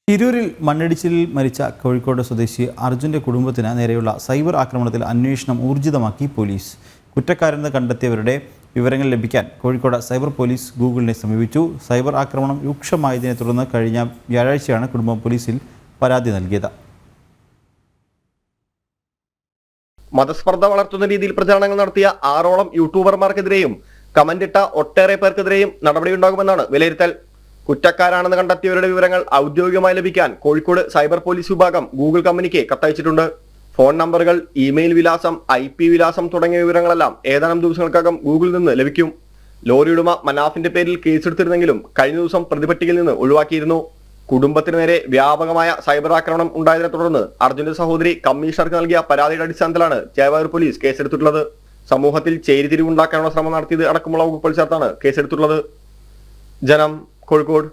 തിരൂരിൽ മണ്ണിടിച്ചിലിൽ മരിച്ച കോഴിക്കോട് സ്വദേശി അർജുൻ്റെ കുടുംബത്തിന് നേരെയുള്ള സൈബർ ആക്രമണത്തിൽ അന്വേഷണം ഊർജിതമാക്കി പോലീസ്. കുറ്റക്കാരെന്ന് കണ്ടെത്തിയവരുടെ വിവരങ്ങൾ ലഭിക്കാൻ കോഴിക്കോട് സൈബർ പോലീസ് ഗൂഗിളിനെ സമീപിച്ചു. സൈബർ ആക്രമണം രൂക്ഷമായതിനെ തുടർന്ന് കഴിഞ്ഞ വ്യാഴാഴ്ചയാണ് കുടുംബം പോലീസിൽ പരാതി നൽകിയത്. മതസ്പർദ്ധ വളർത്തുന്ന രീതിയിൽ പ്രചാരണങ്ങൾ നടത്തിയ 6ഓളം യൂട്യൂബർമാർക്കെതിരെയും കമന്റിട്ട ഒട്ടേറെ പേർക്കെതിരെയും നടപടിയുണ്ടാകുമെന്നാണ് വിലയിരുത്തൽ. കുറ്റക്കാരാണെന്ന് കണ്ടെത്തിയവരുടെ വിവരങ്ങൾ ഔദ്യോഗികമായി ലഭിക്കാൻ കോഴിക്കോട് സൈബർ പോലീസ് വിഭാഗം ഗൂഗിൾ കമ്പനിക്ക് കത്തയച്ചിട്ടുണ്ട്. ഫോൺ നമ്പറുകൾ, ഇമെയിൽ വിലാസം, IP വിലാസം തുടങ്ങിയ വിവരങ്ങളെല്ലാം ഏതാനും ദിവസങ്ങൾക്കകം ഗൂഗിളിൽ നിന്ന് ലഭിക്കും. ലോറി ഉടമ മനാഫിന്റെ പേരിൽ കേസെടുത്തിരുന്നെങ്കിലും കഴിഞ്ഞ ദിവസം പ്രതിപട്ടികയിൽ നിന്ന് ഒഴിവാക്കിയിരുന്നു. കുടുംബത്തിന് നേരെ വ്യാപകമായ സൈബർ ആക്രമണം ഉണ്ടായതിനെ തുടർന്ന് അർജുന്റെ സഹോദരി കമ്മീഷണർക്ക് നൽകിയ പരാതിയുടെ അടിസ്ഥാനത്തിലാണ് ചേവായൂർ പോലീസ് കേസെടുത്തിട്ടുള്ളത്. സമൂഹത്തിൽ ചേരിതിരിവുണ്ടാക്കാനുള്ള ശ്രമം നടത്തിയത് അടക്കമുള്ള വകുപ്പുകൾ ചേർത്താണ് കേസെടുത്തിട്ടുള്ളത്. ജനം, കോഴിക്കോട്.